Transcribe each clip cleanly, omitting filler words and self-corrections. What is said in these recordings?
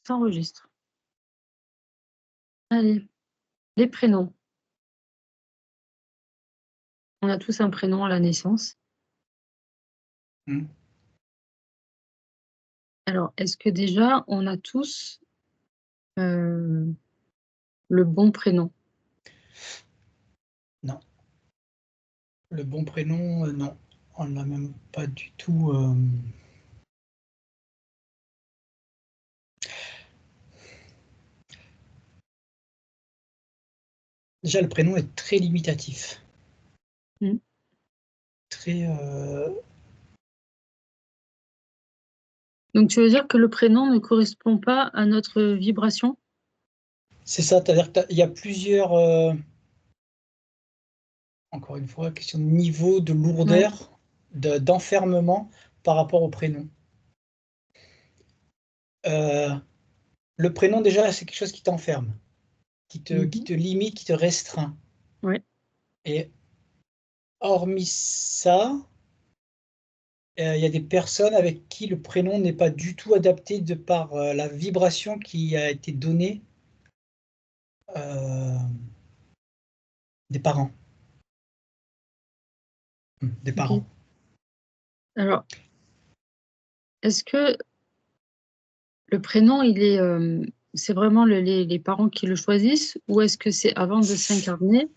Ça enregistre. Allez, les prénoms. On a tous un prénom à la naissance. Hmm. Alors, est-ce que déjà, on a tous le bon prénom? Non. Le bon prénom, non. On n'a même pas du tout... Déjà, le prénom est très limitatif. Mm. Très... Donc, tu veux dire que le prénom ne correspond pas à notre vibration? C'est ça, c'est-à-dire qu'il y a plusieurs... Encore une fois, question de niveau de lourdeur, d'enfermement par rapport au prénom. Le prénom, déjà, c'est quelque chose qui t'enferme, qui te limite, qui te restreint. Ouais. Et hormis ça, il y a des personnes avec qui le prénom n'est pas du tout adapté de par la vibration qui a été donnée des parents. Des parents. Okay. Alors, est-ce que le prénom, c'est vraiment les parents qui le choisissent, ou est-ce que c'est avant de s'incarner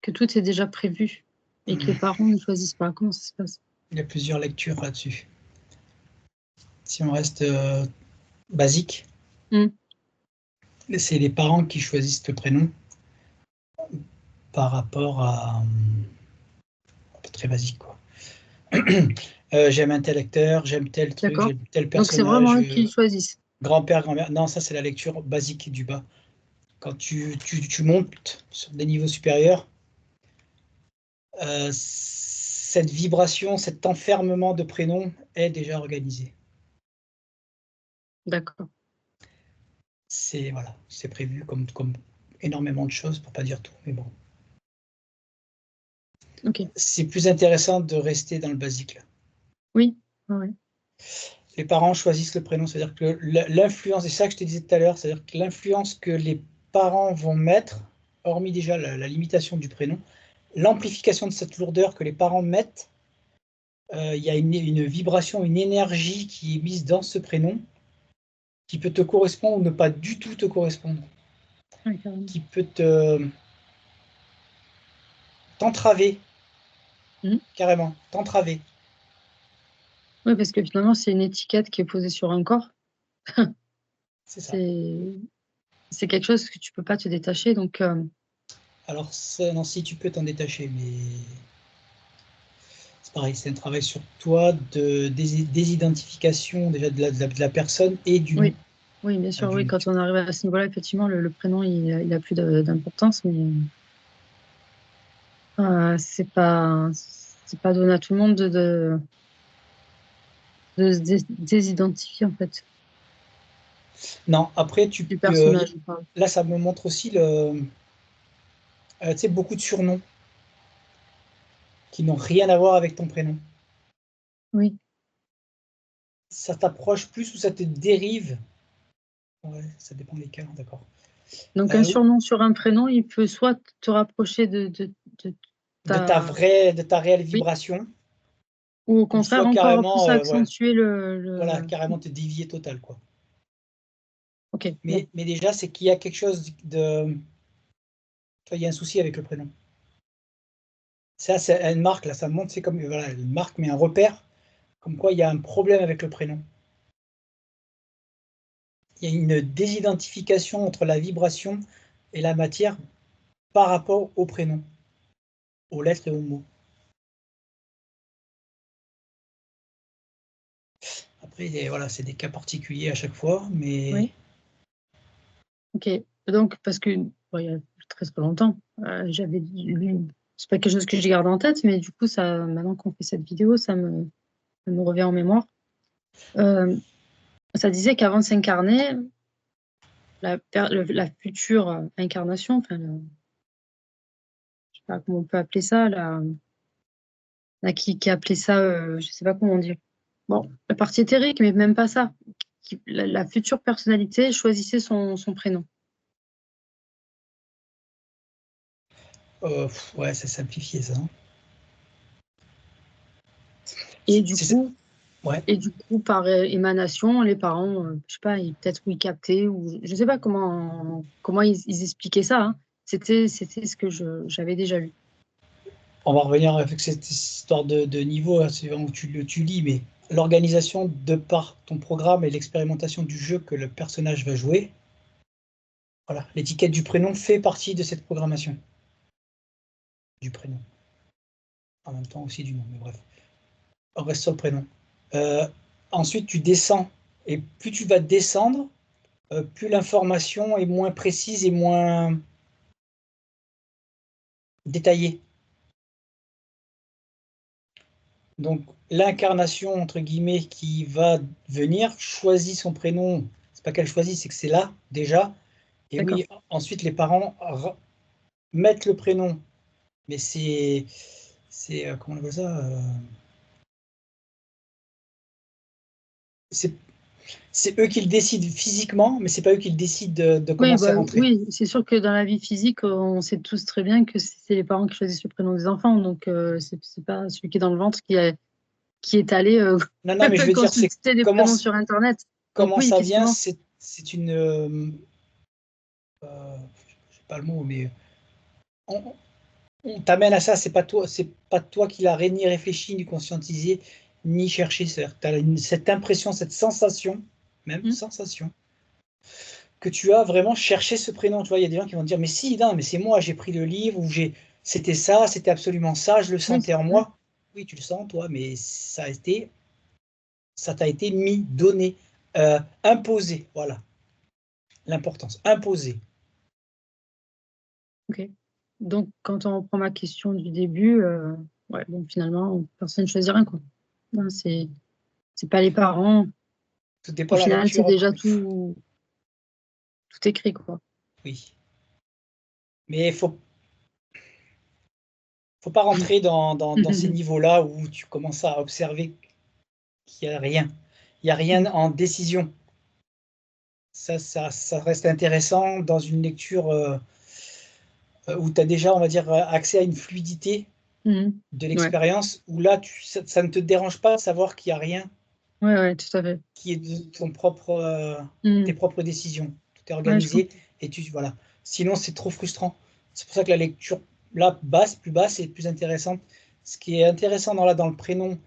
que tout est déjà prévu et que les parents ne choisissent pas? Comment ça se passe? Il y a plusieurs lectures là-dessus. Si on reste basique, c'est les parents qui choisissent le prénom par rapport à... très basique, quoi. J'aime un tel acteur, j'aime tel truc, j'aime tel Donc c'est vraiment eux personnage. qui choisissent. Grand-père, grand-mère. Non, ça c'est la lecture basique du bas. Quand tu montes sur des niveaux supérieurs, cette vibration, cet enfermement de prénoms est déjà organisé. D'accord. C'est voilà, c'est prévu comme énormément de choses, pour pas dire tout, mais bon. Ok. C'est plus intéressant de rester dans le basique là. Oui. Ouais. Les parents choisissent le prénom, c'est-à-dire que l'influence, c'est ça que je te disais tout à l'heure, c'est-à-dire que l'influence que les parents vont mettre, hormis déjà la limitation du prénom, l'amplification de cette lourdeur que les parents mettent, il y a une vibration, une énergie qui est mise dans ce prénom, qui peut te correspondre ou ne pas du tout te correspondre, qui peut t'entraver, carrément, t'entraver. Oui, parce que finalement, c'est une étiquette qui est posée sur un corps. C'est ça. C'est quelque chose que tu peux pas te détacher, donc... Alors, ça, non, si tu peux t'en détacher, mais c'est pareil, c'est un travail sur toi de désidentification déjà de la personne et du nom. Oui, bien sûr, oui, quand on arrive à ce niveau-là, effectivement, le prénom, il a plus d'importance, mais c'est pas donné à tout le monde de se désidentifier, en fait. Non, après, tu Du peux... personnage, là, ça me montre aussi tu sais, beaucoup de surnoms qui n'ont rien à voir avec ton prénom. Oui. Ça t'approche plus ou ça te dérive? Ouais, ça dépend des cas, d'accord. Donc, un surnom sur un prénom, il peut soit te rapprocher de ta réelle vibration, ou au ou contraire, soit encore carrément, plus accentuer voilà, carrément te dévier total, quoi. Ok. Mais déjà, c'est qu'il y a quelque chose de... Il y a un souci avec le prénom. Ça, c'est une marque, là, ça montre, c'est comme voilà, une marque, mais un repère, comme quoi il y a un problème avec le prénom. Il y a une désidentification entre la vibration et la matière par rapport au prénom, aux lettres et aux mots. Après, voilà, c'est des cas particuliers à chaque fois, mais... Oui. Ok. Donc, parce que, bon, il y a très longtemps, j'avais lu, c'est pas quelque chose que je garde en tête, mais du coup, ça, maintenant qu'on fait cette vidéo, ça me revient en mémoire. Ça disait qu'avant de s'incarner, la future incarnation, enfin, je sais pas comment on peut appeler ça, qui appelait ça, je sais pas comment dire. Bon, la partie éthérique, mais même pas ça. la future personnalité choisissait son prénom. Ouais, c'est simplifié ça. Hein. Et du Ouais. coup, par émanation, les parents, je sais pas, peut-être ils captaient, ou je sais pas comment ils expliquaient ça. Hein. C'était ce que j'avais déjà lu. On va revenir avec cette histoire de niveau, hein, c'est où tu lis, mais l'organisation de par ton programme et l'expérimentation du jeu que le personnage va jouer, voilà, l'étiquette du prénom fait partie de cette programmation du prénom. En même temps aussi du nom, mais bref. On reste sur le prénom. Ensuite, tu descends, et plus tu vas descendre, plus l'information est moins précise et moins détaillée. Donc, l'incarnation, entre guillemets, qui va venir, choisit son prénom. C'est pas qu'elle choisit, c'est que c'est là, déjà. Et oui, ensuite, les parents mettent le prénom. Mais c'est comment on appelle ça c'est eux qui le décident physiquement, mais c'est pas eux qui le décident de comment c'est rentré. Oui, c'est sûr que dans la vie physique, on sait tous très bien que c'est les parents qui choisissent le prénom des enfants. Donc, c'est pas celui qui est dans le ventre qui est allé Non, mais je veux dire, c'est consulter des prénoms sur Internet. Donc, comment oui, ça vient, effectivement. c'est une... je sais pas le mot, mais on t'amène à ça, c'est pas toi qui l'as ni réfléchi, ni conscientisé, ni cherché. C'est-à-dire que tu as cette impression, cette sensation, même sensation, que tu as vraiment cherché ce prénom. Tu vois, il y a des gens qui vont te dire, mais si, non, mais c'est moi, j'ai pris le livre, ou c'était ça, c'était absolument ça, je le sentais en moi. Oui, tu le sens, toi, mais ça t'a été mis, donné, imposé. Voilà, l'importance, imposé. Ok. Donc, quand on reprend ma question du début, ouais, donc finalement, personne ne choisit rien, quoi. Non, c'est pas les parents. Tout n'est Au pas la final, c'est lecture, encore déjà une fois. tout écrit, quoi. Oui. Mais il faut pas rentrer dans ces niveaux-là où tu commences à observer qu'il n'y a rien. Il n'y a rien en décision. Ça reste intéressant dans une lecture où tu as déjà, on va dire, accès à une fluidité de Ouais. l'expérience, où là, ça ne te dérange pas de savoir qu'il n'y a rien Ouais, tout à fait. qui est de tes propres décisions. Tout est Ouais, je organisé comprends. et voilà. Sinon, c'est trop frustrant. C'est pour ça que la lecture là, plus basse, est plus intéressante. Ce qui est intéressant dans le prénom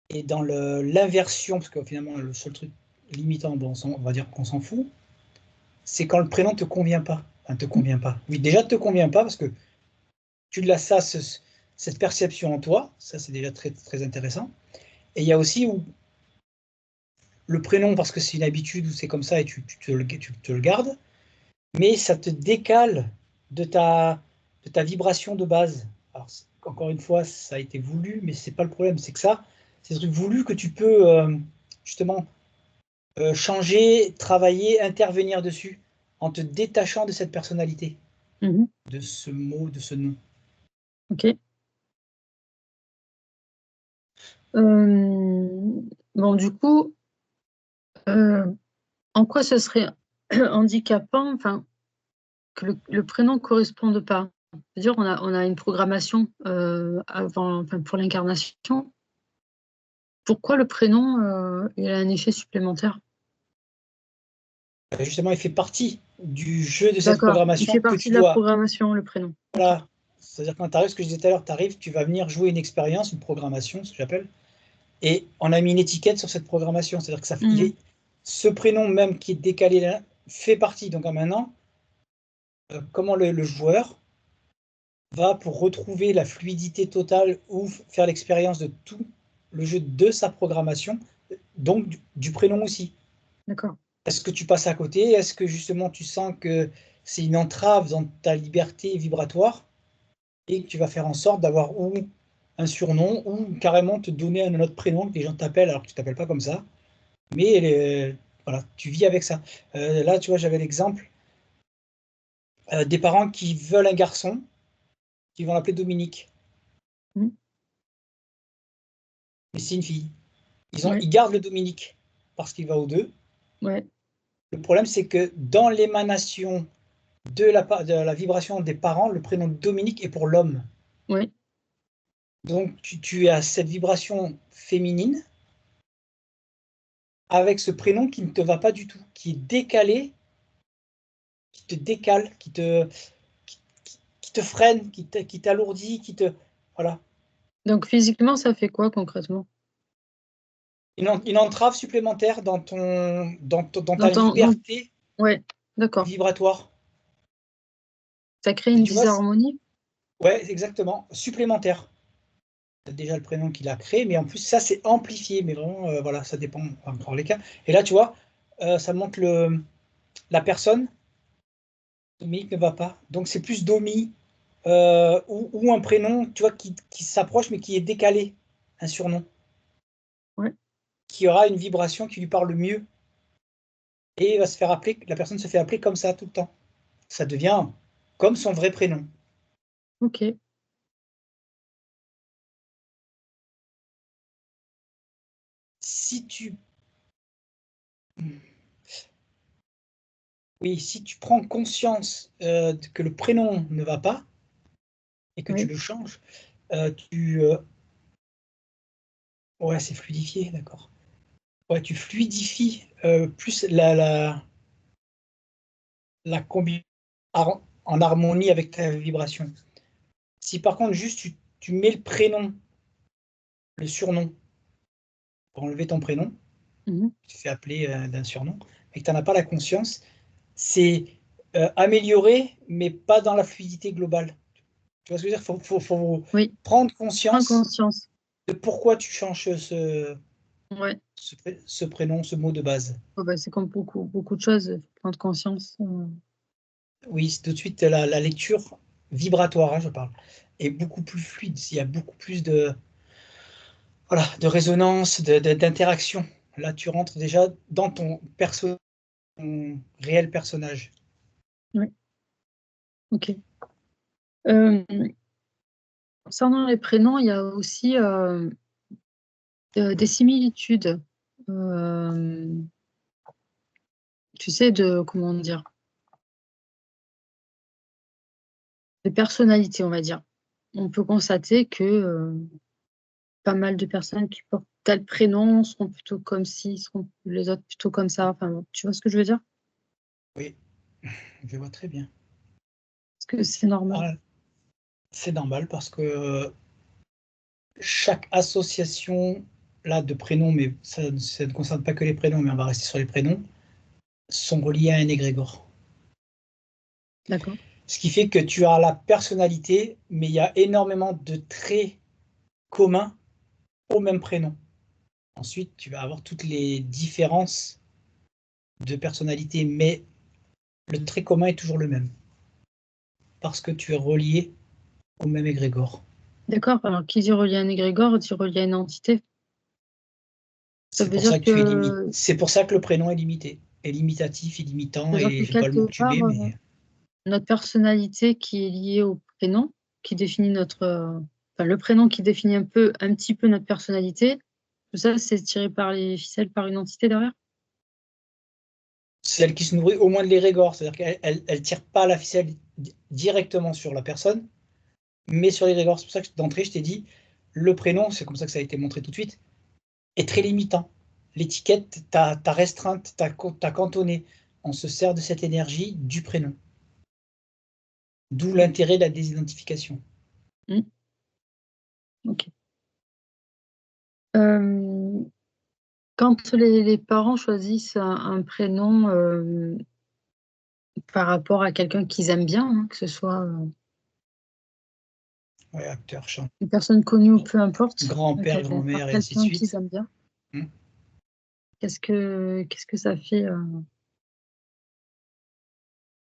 et dans l'inversion, parce que finalement, le seul truc limitant, bon, on va dire qu'on s'en fout, c'est quand le prénom te convient pas. Enfin, te convient pas. Oui, déjà, te convient pas parce que tu l'as cette perception en toi. Ça, c'est déjà très, très intéressant. Et il y a aussi où le prénom, parce que c'est une habitude, ou c'est comme ça et tu te le gardes, mais ça te décale de ta vibration de base. Alors, encore une fois, ça a été voulu, mais c'est pas le problème. C'est que ça, c'est un truc voulu que tu peux justement changer, travailler, intervenir dessus, en te détachant de cette personnalité, de ce mot, de ce nom. Ok. Bon, du coup, en quoi ce serait handicapant, enfin, que le prénom ne corresponde pas? C'est-à-dire, on a une programmation pour l'incarnation. Pourquoi le prénom il a un effet supplémentaire? Justement, il fait partie du jeu de cette D'accord, il programmation fait que partie tu de la dois. programmation, le prénom. Ok. Voilà. C'est-à-dire quand tu arrives, ce que je disais tout à l'heure, tu arrives, tu vas venir jouer une expérience, une programmation, ce que j'appelle, et on a mis une étiquette sur cette programmation. C'est-à-dire que ce prénom même qui est décalé là fait partie. Donc maintenant, comment le joueur va pour retrouver la fluidité totale ou faire l'expérience de tout le jeu de sa programmation, donc du prénom aussi. D'accord. Est-ce que tu passes à côté? Est-ce que justement tu sens que c'est une entrave dans ta liberté vibratoire et que tu vas faire en sorte d'avoir ou un surnom ou carrément te donner un autre prénom que les gens t'appellent alors que tu t'appelles pas comme ça, mais voilà, tu vis avec ça. Là, tu vois, j'avais l'exemple des parents qui veulent un garçon, qui vont l'appeler Dominique, mais c'est une fille. Ouais. Ils gardent le Dominique parce qu'il va aux deux, Ouais. Le problème, c'est que dans l'émanation de la vibration des parents, le prénom Dominique est pour l'homme. Ouais. Donc, tu as cette vibration féminine avec ce prénom qui ne te va pas du tout, qui est décalé, qui te décale, qui te freine, qui t'alourdit, Voilà. Donc physiquement, ça fait quoi concrètement? Une entrave supplémentaire dans ta Dans liberté ouais, d'accord. vibratoire. Ça crée Et une tu vois, disharmonie? ouais, exactement, supplémentaire. Tu as déjà le prénom qu'il a créé, mais en plus, ça, c'est amplifié. Mais vraiment, voilà, ça dépend encore les cas. Et là, tu vois, ça montre la personne. Dominique ne va pas. Donc, c'est plus Domi ou un prénom, tu vois, qui s'approche, mais qui est décalé. Un surnom. Ouais. Qui aura une vibration qui lui parle mieux. Et va se faire appeler, la personne se fait appeler comme ça tout le temps. Ça devient comme son vrai prénom. OK. Si tu Oui, si tu prends conscience que le prénom ne va pas et que tu Oui. le changes, ouais, c'est fluidifié, d'accord. Ouais, tu fluidifies plus la combi en harmonie avec ta vibration. Si par contre juste tu mets le prénom, le surnom, pour enlever ton prénom, Mmh. tu te fais appeler d'un surnom, et que tu n'en as pas la conscience, c'est amélioré, mais pas dans la fluidité globale. Tu vois ce que je veux dire? Faut Oui, prendre prends conscience conscience. de pourquoi tu changes Ouais. ce prénom, ce mot de base. Oh bah, c'est comme beaucoup de choses, faut prendre conscience, Oui, tout de suite, la lecture vibratoire, hein, je parle, est beaucoup plus fluide. Il y a beaucoup plus voilà, de résonance, d'interaction. Là, tu rentres déjà dans ton réel personnage. ouais, OK. Concernant les prénoms, il y a aussi, des similitudes, hem, tu sais, de comment dire? De personnalités, on va dire. On peut constater que, pas mal de personnes qui portent tel prénom seront plutôt comme ci, seront les autres plutôt comme ça, enfin bon, tu vois ce que je veux dire? Oui, je vois très bien. Est-ce que c'est normal? Ah, c'est normal parce que chaque association là, de prénoms, mais ça ne concerne pas que les prénoms, mais on va rester sur les prénoms, sont reliés à un égrégore. D'accord. Ce qui fait que tu as la personnalité, mais il y a énormément de traits communs au même prénom. Ensuite, tu vas avoir toutes les différences de personnalité, mais le trait commun est toujours le même, parce que tu es relié au même égrégore. D'accord, alors qui dit relié à un égrégore dit relié à une entité. Ça C'est veut pour ça dire que tu es limité. que C'est pour ça que le prénom est limité, est limitatif, illimitant, c'est-à-dire que et j'ai pas le mot quelque que tu part, mets, mais notre personnalité qui est liée au prénom, qui définit notre, enfin le prénom qui définit un petit peu notre personnalité, tout ça c'est tiré par les ficelles par une entité derrière? celle qui se nourrit au moins de l'égrégore, c'est-à-dire qu'elle tire pas la ficelle directement sur la personne, mais sur l'égrégore. C'est pour ça que d'entrée, je t'ai dit, le prénom, c'est comme ça que ça a été montré tout de suite, est très limitant. L'étiquette, t'as restreinte, t'as cantonné. On se sert de cette énergie du prénom. D'où l'intérêt de la désidentification. Mmh, OK. Hem, quand les parents choisissent un prénom, par rapport à quelqu'un qu'ils aiment bien, hein, que ce soit, Ouais, acteur, chanteur, une personne connue ou peu importe, grand-père, par grand-mère, et ainsi de quelqu'un qu'ils suite. aiment bien, Hmm. qu'est-ce que ça fait,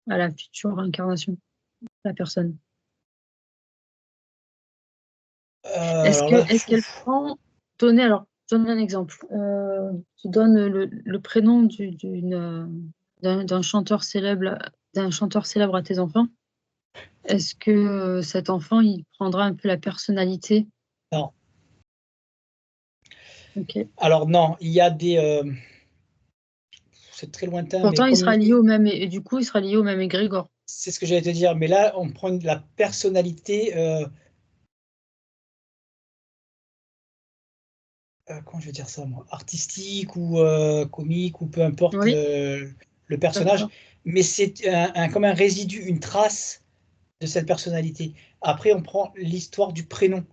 à la future incarnation, de la personne? Alors là, Est-ce qu'elle prend donner alors, je donne un exemple, tu donnes le prénom d'un chanteur célèbre à tes enfants. Est-ce que, cet enfant, il prendra un peu la personnalité? non. OK. Alors non, il y a c'est très lointain. Pourtant, Mais il comme sera lié au même, et du coup, il sera lié au même égrégore. c'est ce que j'allais te dire. Mais là, on prend la personnalité. Comment je vais dire ça, moi, artistique ou comique ou peu importe Oui, le personnage, d'accord. mais c'est comme un résidu, une trace de cette personnalité. Après, on prend l'histoire du prénom.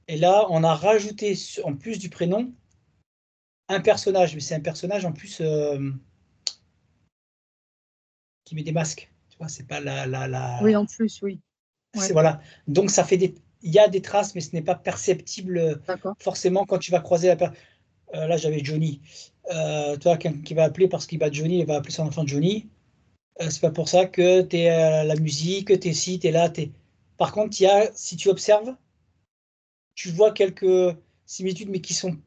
Et là, on a rajouté, en plus du prénom, un personnage. Mais c'est un personnage en plus qui met des masques. Tu vois, c'est pas Oui, en plus, oui. Ouais, Voilà. Donc, ça fait des. Il y a des traces, mais ce n'est pas perceptible d'accord. forcément quand tu vas croiser la personne. Là, j'avais Johnny. Toi, quelqu'un qui va appeler parce qu'il bat Johnny, il va appeler son enfant Johnny. C'est pas pour ça que tu es la musique, tu es ci, tu es là. Par contre, si tu observes, tu vois quelques similitudes, mais qui sont,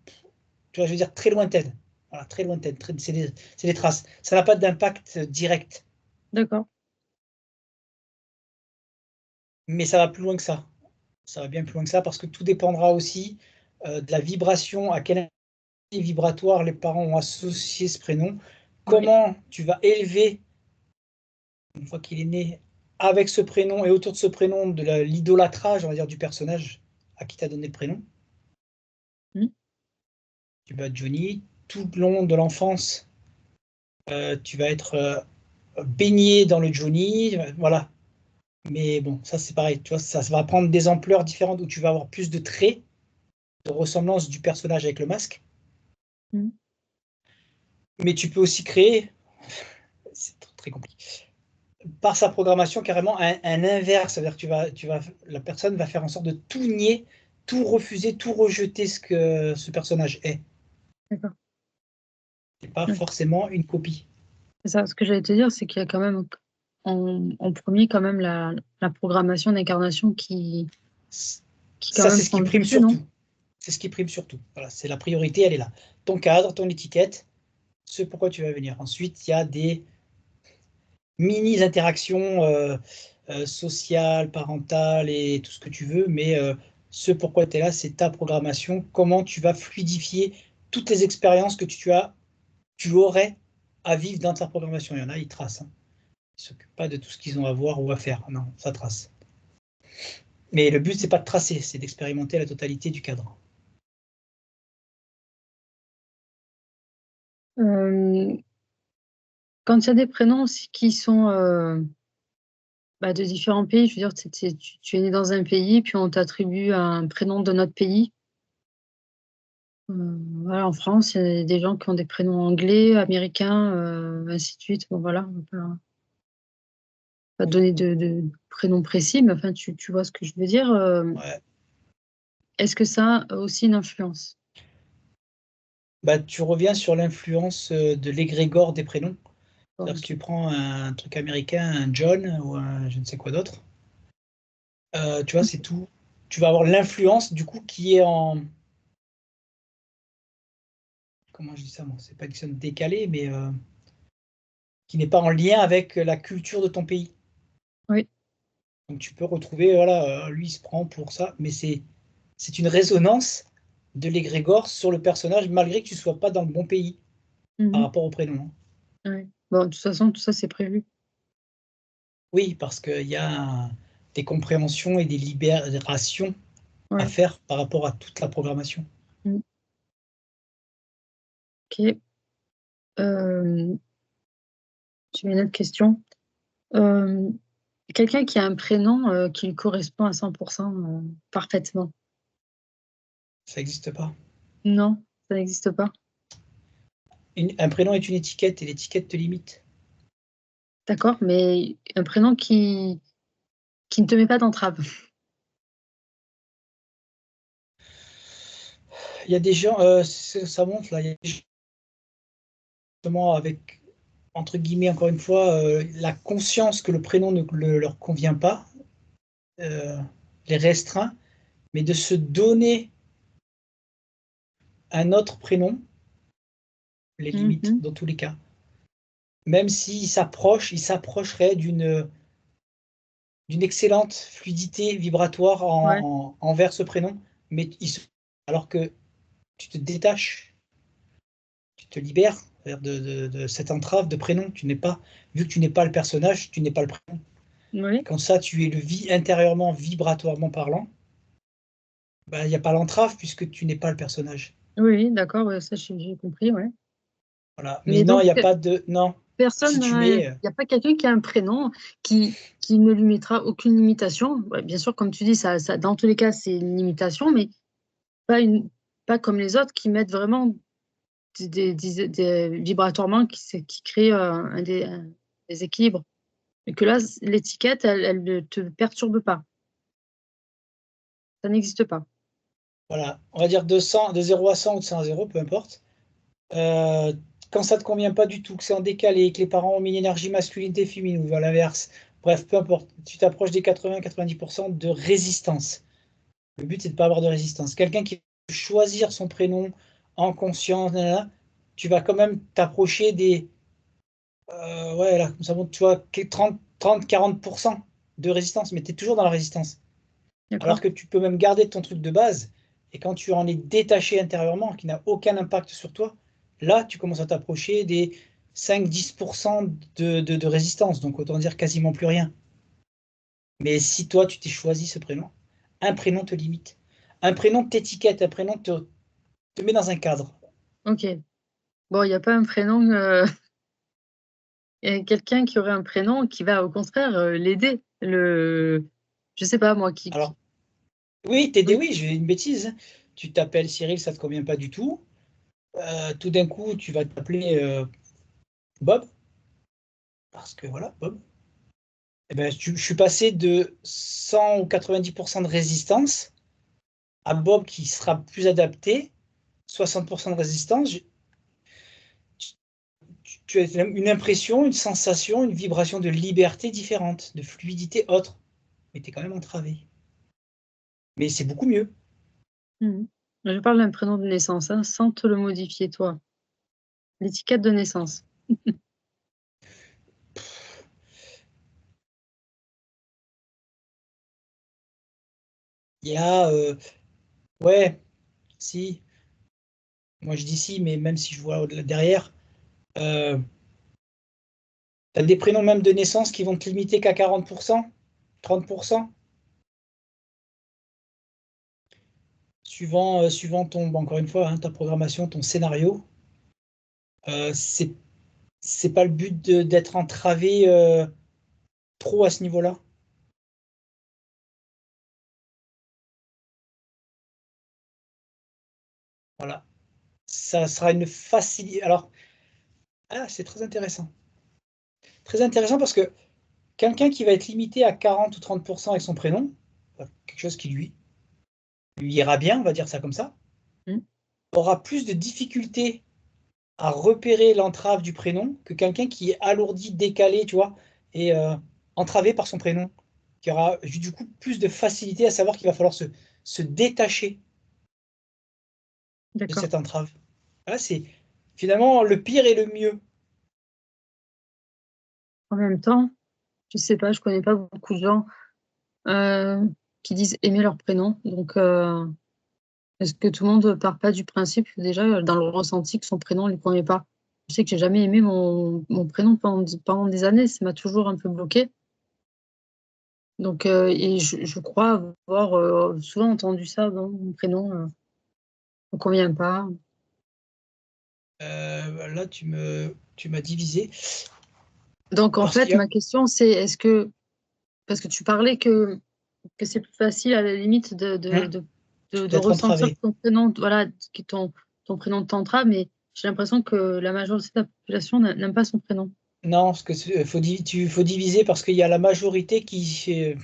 tu vois, je veux dire, très lointaines. Voilà, très lointaines. C'est des traces. Ça n'a pas d'impact direct, D'accord. mais ça va plus loin que ça. Ça va bien plus loin que ça parce que tout dépendra aussi de la vibration, à quel niveau vibratoire les parents ont associé ce prénom, Oui, comment tu vas élever une fois qu'il est né, avec ce prénom et autour de ce prénom, de l'idolâtrage, on va dire, du personnage à qui tu as donné le prénom. mm, Tu vas être Johnny, tout le long de l'enfance, tu vas être baigné dans le Johnny, voilà. Mais bon, ça c'est pareil, tu vois, ça va prendre des ampleurs différentes où tu vas avoir plus de traits, de ressemblance du personnage avec le masque. mm. Mais tu peux aussi créer, c'est très compliqué, par sa programmation carrément un inverse, c'est-à-dire que la personne va faire en sorte de tout nier, tout refuser, tout rejeter ce que ce personnage est. D'accord. C'est pas Oui. forcément une copie. C'est ça, ce que j'allais te dire, c'est qu'il y a quand même en premier quand même la programmation d'incarnation qui quand Ça, même c'est ce prend qui le prime dessus, non? surtout. C'est ce qui prime surtout. Voilà, c'est la priorité, elle est là. Ton cadre, ton étiquette, ce pourquoi tu vas venir. Ensuite, il y a des mini interactions sociales, parentales et tout ce que tu veux, mais ce pourquoi tu es là, c'est ta programmation, comment tu vas fluidifier toutes les expériences que tu aurais à vivre dans ta programmation. Il y en a, ils tracent. Hein. Ils ne s'occupent pas de tout ce qu'ils ont à voir ou à faire. Non, ça trace. Mais le but, c'est pas de tracer, c'est d'expérimenter la totalité du cadre. Euh, Quand il y a des prénoms aussi qui sont de différents pays, je veux dire, tu es né dans un pays, puis on t'attribue un prénom de notre pays. Voilà, en France, il y a des gens qui ont des prénoms anglais, américains, ainsi de suite. Bon, voilà, on va pas donner de prénom précis, mais enfin, tu vois ce que je veux dire. Ouais. Est-ce que ça a aussi une influence? Bah, tu reviens sur l'influence de l'égrégore des prénoms. Bon, C'est-à-dire que si ok. tu prends un truc américain, un John ou un je ne sais quoi d'autre, tu vois, c'est tout. Tu vas avoir l'influence du coup qui est en. Comment je dis ça, moi? C'est pas une question décalée, mais qui n'est pas en lien avec la culture de ton pays. Oui. Donc tu peux retrouver, voilà, lui il se prend pour ça, mais c'est une résonance de l'égrégore sur le personnage, malgré que tu ne sois pas dans le bon pays par Mhm. rapport au prénom. Hein. Ouais. Bon, de toute façon, tout ça, c'est prévu. Oui, parce qu'il y a des compréhensions et des libérations à Ouais. faire par rapport à toute la programmation. Mm. Ok. Euh, j'ai une autre question. Euh, Quelqu'un qui a un prénom qui lui correspond à 100% parfaitement. Ça n'existe pas. Non, ça n'existe pas. Un prénom est une étiquette et l'étiquette te limite. D'accord, mais un prénom qui ne te met pas d'entrave. Il y a des gens, ça monte là, il y a des gens justement avec, entre guillemets, encore une fois, la conscience que le prénom ne leur convient pas, euh, les restreint, mais de se donner un autre prénom, les limites Mhm. dans tous les cas. Même s'il s'approche, il s'approcherait d'une excellente fluidité vibratoire Ouais, envers ce prénom, mais alors que tu te détaches, tu te libères, de cette entrave de prénom. Vu que tu n'es pas le personnage, tu n'es pas le prénom. Oui, Comme ça, tu es intérieurement, vibratoirement parlant. Ben, il n'y a pas l'entrave puisque tu n'es pas le personnage. oui, d'accord, ouais, ça j'ai compris, ouais. Voilà. Mais Mais non, donc, il n'y a pas de. Non. personne, Si tu il mets. n'y a pas quelqu'un qui a un prénom qui ne lui mettra aucune limitation. Ouais, bien sûr, comme tu dis, dans tous les cas, c'est une limitation, mais pas, pas comme les autres qui mettent vraiment des vibratoirement qui créent un déséquilibre. Et que là, l'étiquette, elle ne te perturbe pas. Ça n'existe pas. Voilà. On va dire de 0 à 100 ou de 100 à 0, peu importe. Euh, Quand ça ne te convient pas du tout, que c'est en décalé, que les parents ont mis une énergie masculinité féminine ou à l'inverse, bref, peu importe, tu t'approches des 80-90% de résistance. Le but, c'est de ne pas avoir de résistance. Quelqu'un qui veut choisir son prénom en conscience, nanana, tu vas quand même t'approcher des. Ouais, là, comme ça monte, tu vois, 30-40% de résistance, mais tu es toujours dans la résistance. Alors D'accord? que tu peux même garder ton truc de base, et quand tu en es détaché intérieurement, qui n'a aucun impact sur toi, là, tu commences à t'approcher des 5-10% de résistance, donc autant dire quasiment plus rien. Mais si toi, tu t'es choisi ce prénom, un prénom te limite. Un prénom t'étiquette, un prénom te met dans un cadre. Ok. Bon, il n'y a pas un prénom. Il y a quelqu'un qui aurait un prénom qui va au contraire l'aider. Je sais pas moi Alors, oui, oui, oui, j'ai une bêtise. Tu t'appelles Cyril, ça ne te convient pas du tout. Tout d'un coup, tu vas t'appeler Bob, parce que voilà, Bob. Eh ben, je suis passé de 100 ou 90% de résistance à Bob qui sera plus adapté, 60% de résistance. Tu as une impression, une sensation, une vibration de liberté différente, de fluidité autre. Mais tu es quand même entravé. Mais c'est beaucoup mieux. Mhm. Je parle d'un prénom de naissance, hein, sans te le modifier toi. L'étiquette de naissance. Il y a, ouais, si, moi je dis si, mais même si je vois derrière, euh, tu as des prénoms même de naissance qui vont te limiter qu'à 40%, 30%, suivant ton, bon, encore une fois, hein, ta programmation, ton scénario. C'est pas le but d'être entravé trop à ce niveau-là. Voilà. Ça sera une facilité. Alors, c'est très intéressant. Très intéressant parce que quelqu'un qui va être limité à 40 ou 30% avec son prénom, quelque chose qui lui ira bien, on va dire ça comme ça, Mhm. aura plus de difficultés à repérer l'entrave du prénom que quelqu'un qui est alourdi, décalé, tu vois, et entravé par son prénom, qui aura du coup plus de facilité à savoir qu'il va falloir se détacher de D'accord. cette entrave. Là, c'est finalement le pire et le mieux. En même temps, je sais pas, je connais pas beaucoup de gens euh, qui disent aimer leur prénom. Donc, est-ce que tout le monde part pas du principe, déjà, dans le ressenti, que son prénom ne lui convient pas? Je sais que j'ai jamais aimé mon prénom pendant des années, ça m'a toujours un peu bloqué. Donc, et je crois avoir souvent entendu ça, dans mon prénom ne me convient pas. Là, tu m'as divisé Donc, en parce qu'il fait, y a ma question, c'est parce que tu parlais que c'est plus facile, à la limite, de d'être ressentir entravé. que ton prénom, voilà, que ton prénom t'entrave, mais j'ai l'impression que la majorité de la population n'aime pas son prénom. Non, parce que faut diviser parce qu'il y a la majorité qui fait,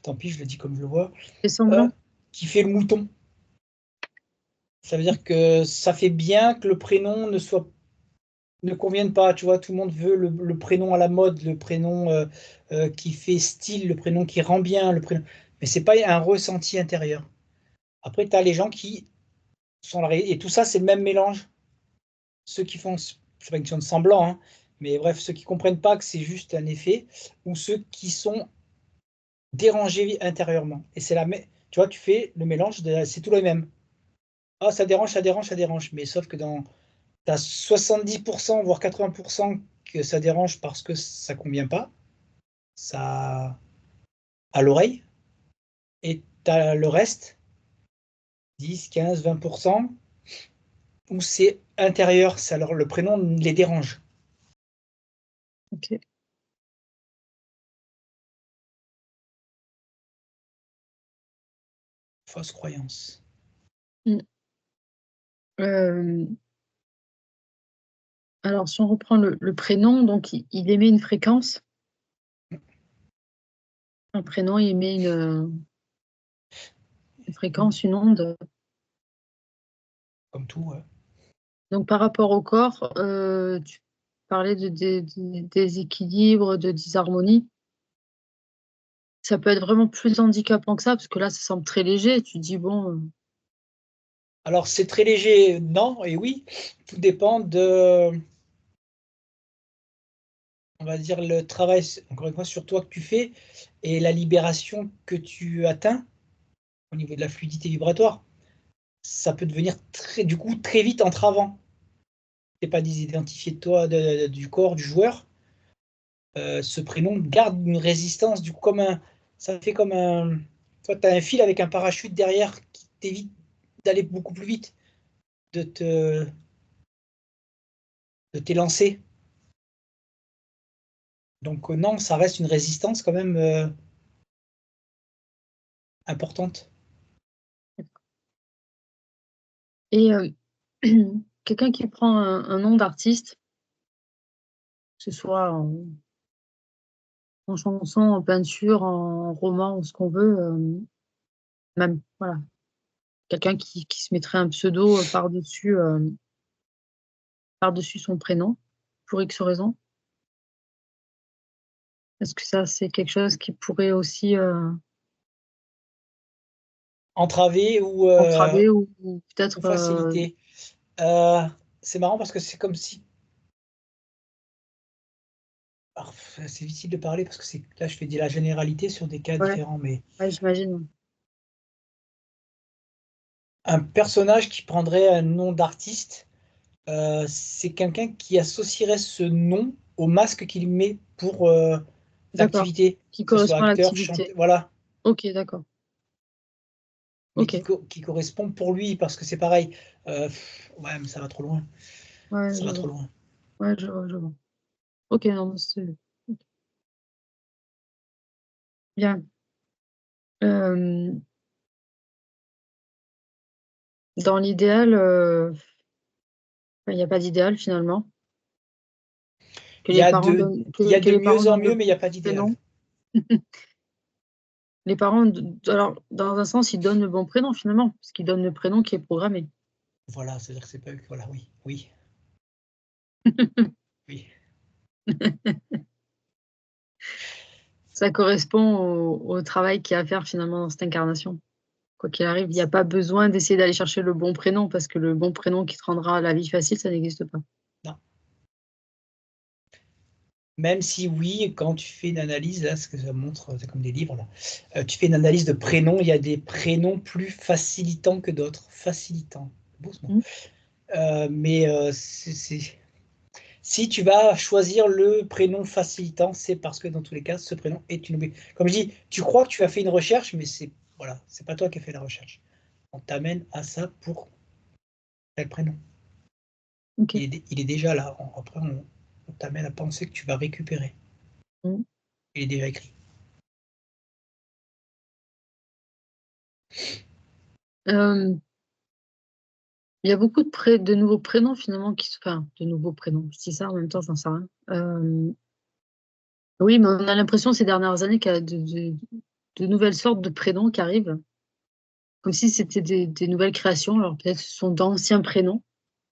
tant pis, je le dis comme je le vois, C'est euh, semblant. qui fait le mouton. Ça veut dire que ça fait bien que le prénom ne convienne pas. Tu vois, tout le monde veut le prénom à la mode, le prénom qui fait style, le prénom qui rend bien, le prénom. Mais c'est pas un ressenti intérieur. Après, tu as les gens qui sont là, et tout ça, c'est le même mélange. Ceux qui font, c'est pas une question de semblant, hein, mais bref, ceux qui comprennent pas que c'est juste un effet, ou ceux qui sont dérangés intérieurement. Et c'est tu vois, tu fais le mélange, c'est tout le même. Ah, ça dérange, ça dérange, ça dérange. Mais sauf que tu as 70%, voire 80% que ça dérange parce que ça ne convient pas, ça à l'oreille, et tu as le reste, 10, 15, 20%, où c'est intérieur, alors le prénom les dérange. Ok. Fausse croyance. Mm. Alors, si on reprend le prénom, donc il émet une fréquence. Un prénom, il émet une fréquence, une onde. Comme tout, ouais. Donc, par rapport au corps, tu parlais de déséquilibre, de disharmonie. Ça peut être vraiment plus handicapant que ça, parce que là, ça semble très léger. Tu te dis, bon, Alors, c'est très léger, non et oui. Tout dépend de, on va dire, le travail, encore une fois, sur toi que tu fais et la libération que tu atteins au niveau de la fluidité vibratoire. Ça peut devenir du coup très vite entravant. Tu n'es pas identifié de toi, du corps, du joueur. Ce prénom garde une résistance, du coup, ça fait comme un. Toi, tu as un fil avec un parachute derrière qui t'évite d'aller beaucoup plus vite, de te de t'élancer. Donc non, ça reste une résistance quand même importante. et quelqu'un qui prend un nom d'artiste, que ce soit en chanson, en peinture, en roman, ou ce qu'on veut, même, voilà, quelqu'un qui se mettrait un pseudo par-dessus son prénom, pour X raison. Est-ce que ça, c'est quelque chose qui pourrait aussi Entravé entraver ou ou peut-être facilité. Euh, c'est marrant parce que c'est comme si. Alors, c'est difficile de parler parce que là, je fais de la généralité sur des cas ouais, différents, mais ouais, j'imagine. un personnage qui prendrait un nom d'artiste, c'est quelqu'un qui associerait ce nom au masque qu'il met pour D'accord. l'activité, Qui que ce soit correspond à acteur, chanteur, l'activité. voilà, Ok, d'accord. mais Ok. qui correspond pour lui parce que c'est pareil. Ouais, mais ça va trop loin. Ouais, Ça je va trop vois. loin. Ouais, je vois, je vois. Ok, non, mais c'est ok. Bien. Euh, Dans l'idéal, il n'y a pas d'idéal finalement. Que les parents donnent, Il y a que de les parents mieux en donnent le mieux, mais il n'y a bon pas d'idéal. prénom. Les parents, alors, dans un sens, ils donnent le bon prénom finalement, parce qu'ils donnent le prénom qui est programmé. Voilà, c'est-à-dire que c'est pas eux. Voilà, oui, oui, oui. Ça correspond au travail qu'il y a à faire finalement dans cette incarnation. Quoi qu'il arrive, il n'y a pas besoin d'essayer d'aller chercher le bon prénom, parce que le bon prénom qui te rendra la vie facile, ça n'existe pas. Non. Même si oui, quand tu fais une analyse, là, ce que ça montre, c'est comme des livres, là. Tu fais une analyse de prénoms, il y a des prénoms plus facilitants que d'autres. Facilitants. Beau ce mot. Mm. Mais si tu vas choisir le prénom facilitant, c'est parce que dans tous les cas, ce prénom est une. Comme je dis, tu crois que tu as fait une recherche, mais voilà, c'est pas toi qui as fait la recherche. On t'amène à ça pour tel prénom. Ok. Il est déjà là. Après, on t'amène à penser que tu vas récupérer. Mm. Il est déjà écrit. Euh, Il y a beaucoup de nouveaux prénoms finalement enfin, de nouveaux prénoms. Je dis ça en même temps, j'en sais rien. Oui, mais on a l'impression ces dernières années qu'il y a de nouvelles sortes de prénoms qui arrivent, comme si c'était des nouvelles créations. Alors peut-être ce sont d'anciens prénoms.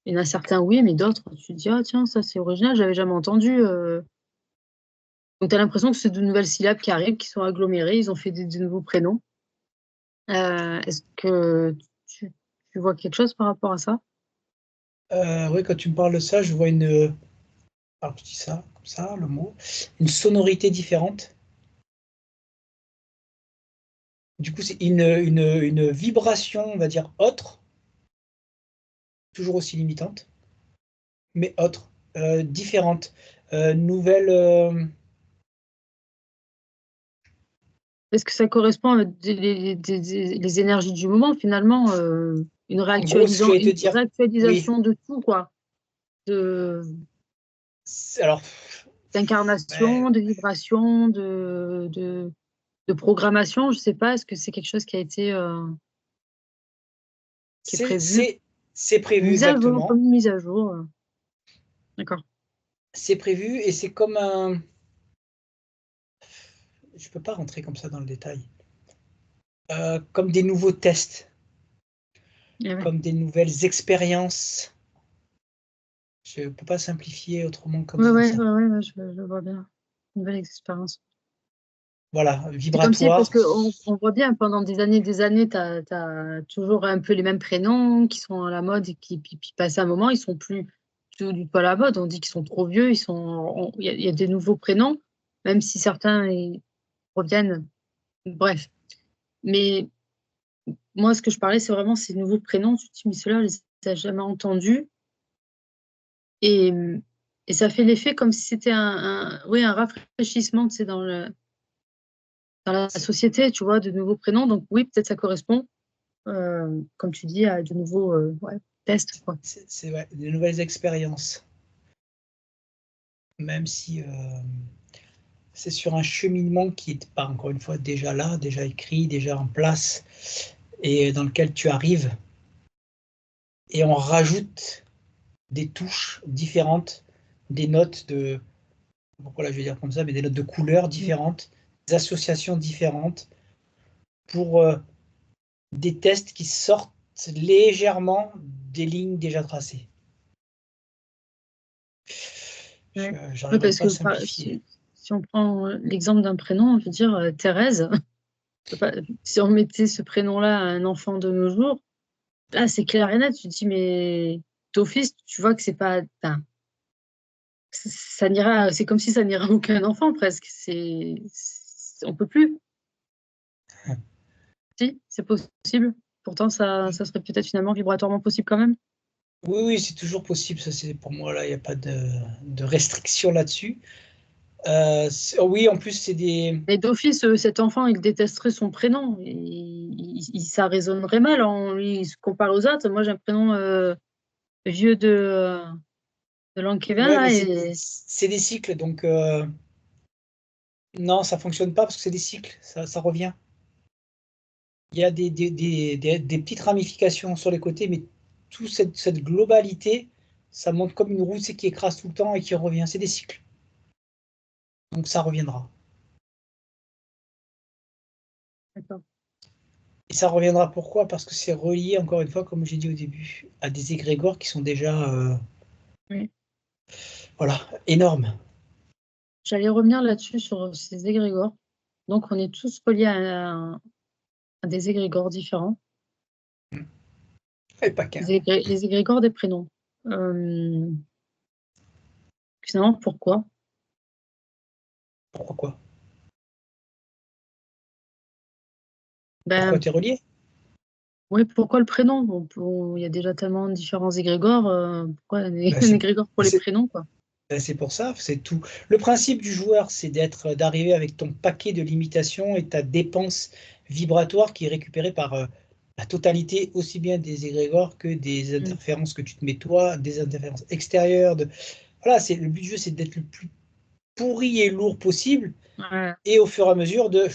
Il y en a certains, oui, mais d'autres, tu te dis, ah tiens, ça c'est original, j'avais jamais entendu. Donc tu as l'impression que c'est de nouvelles syllabes qui arrivent, qui sont agglomérées, ils ont fait des nouveaux prénoms. Est-ce que tu, tu vois quelque chose par rapport à ça? Oui, quand tu me parles de ça, je vois une. Alors, je dis ça, comme ça, le mot. Une sonorité différente. Du coup, c'est une vibration, on va dire, autre, toujours aussi limitante. mais autres, différentes, nouvelles. Est-ce que ça correspond à les énergies du moment, finalement, une En gros, ce que j'allais te dire, oui. réactualisation de tout, quoi, Alors, d'incarnation, ouais, de vibration, de programmation, je sais pas, est-ce que c'est quelque chose qui a été qui est prévu, c'est prévu mise à jour, exactement. comme une mise à jour, d'accord. C'est prévu et c'est comme un. Je peux pas rentrer comme ça dans le détail. Comme des nouveaux tests, Eh ouais. comme des nouvelles expériences. Je ne peux pas simplifier autrement Ouais, comme ouais, ça. ouais, ouais, je vois bien. Une nouvelle expérience. Voilà, C'est comme si, parce vibratoire. qu'on voit bien, pendant des années, tu as toujours un peu les mêmes prénoms qui sont à la mode et puis passé un moment, ils sont plus du tout à la mode. On dit qu'ils sont trop vieux, il y a des nouveaux prénoms, même si certains reviennent. Bref. Mais moi, ce que je parlais, c'est vraiment ces nouveaux prénoms. Tu te dis, mais ceux-là, je les ai jamais entendus. Et, et ça fait l'effet comme si c'était oui, un rafraîchissement, tu sais, dans la société, tu vois, de nouveaux prénoms. Donc oui, peut-être ça correspond, comme tu dis, à de nouveaux ouais, tests, quoi. C'est ouais, des nouvelles expériences. Même si c'est sur un cheminement qui n'est pas, encore une fois, déjà là, déjà écrit, déjà en place, et dans lequel tu arrives, et on rajoute des touches différentes, des notes de, pourquoi là je vais dire comme ça, mais des notes de couleurs différentes, des associations différentes, pour des tests qui sortent légèrement des lignes déjà tracées. Je Ouais. Oui, n'arriverai parce pas à que simplifier. si on prend l'exemple d'un prénom, je veux dire, Thérèse, si on mettait ce prénom-là à un enfant de nos jours, là, c'est clair et net. Tu te dis, mais d'office, tu vois que c'est pas. Enfin, ça n'ira, c'est comme si ça n'ira à aucun enfant presque. On peut plus. Si, c'est possible. Pourtant, ça serait peut-être finalement vibratoirement possible quand même. Oui, oui, c'est toujours possible. Ça, c'est pour moi là, il n'y a pas de restriction là-dessus. Oui, en plus, c'est des. Mais d'office, cet enfant, il détesterait son prénom. Ça résonnerait mal en lui, il se compare aux autres. Moi, j'ai un prénom vieux de langue Kevin, Ouais, mais là, et c'est des cycles, donc non, ça fonctionne pas parce que c'est des cycles, ça revient. Il y a des petites ramifications sur les côtés, mais toute cette globalité, ça monte comme une roue, c'est qui écrase tout le temps et qui revient. C'est des cycles, donc ça reviendra. d'accord. Et ça reviendra pourquoi? Parce que c'est relié, encore une fois, comme j'ai dit au début, à des égrégores qui sont déjà Oui. voilà, énormes. J'allais revenir là-dessus sur ces égrégores. Donc, on est tous reliés à des égrégores différents. Et pas qu'un. Les égrégores des prénoms. Euh, Finalement, pourquoi? Pourquoi quoi? Pourquoi Ben, t'es relié? oui, pourquoi le prénom? Il y a déjà tellement de différents égrégores. Pourquoi un Ben, un égrégore pour les c'est- prénoms, quoi? ben, c'est pour ça, c'est tout. Le principe du joueur, c'est d'arriver avec ton paquet de limitations et ta dépense vibratoire qui est récupérée par la totalité, aussi bien des égrégores que des Mm. interférences que tu te mets toi, des interférences extérieures. Voilà, le but du jeu, c'est d'être le plus pourri et lourd possible, Ouais, et au fur et à mesure ouais,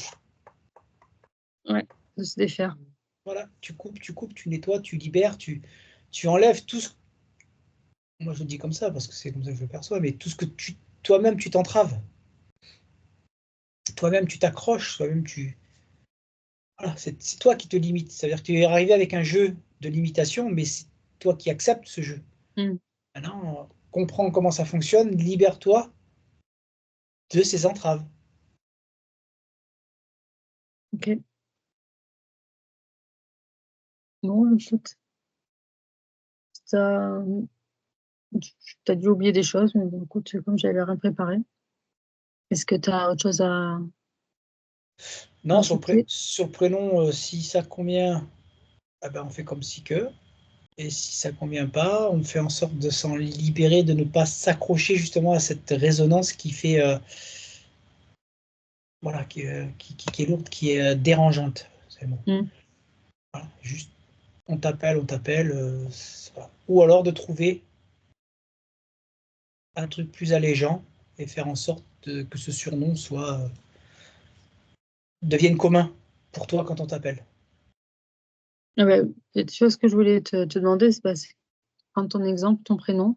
de se défaire. voilà, tu coupes, tu nettoies, tu libères, tu enlèves tout ce. Moi, je le dis comme ça parce que c'est comme ça que je le perçois, mais tout ce que toi-même, tu t'entraves. Toi-même, tu t'accroches, toi-même, voilà, c'est toi qui te limites. C'est-à-dire que tu es arrivé avec un jeu de limitation, mais c'est toi qui acceptes ce jeu. Mm. Maintenant, comprends comment ça fonctionne, libère-toi de ces entraves. Ok. Bon, écoute, t'as t'as dû oublier des choses, mais bon, écoute, comme j'avais rien préparé, est-ce que tu as autre chose à Non, rajouter? sur le prénom, si ça convient, ah ben, on fait comme si que. Et si ça ne convient pas, on fait en sorte de s'en libérer, de ne pas s'accrocher justement à cette résonance qui fait, voilà, qui est lourde, qui est dérangeante. C'est le mot. Voilà, juste, on t'appelle, voilà. Ou alors de trouver un truc plus allégeant et faire en sorte que ce surnom devienne commun pour toi quand on t'appelle. Ah bah, tu vois, ce que je voulais te demander, c'est prendre ton exemple, ton prénom,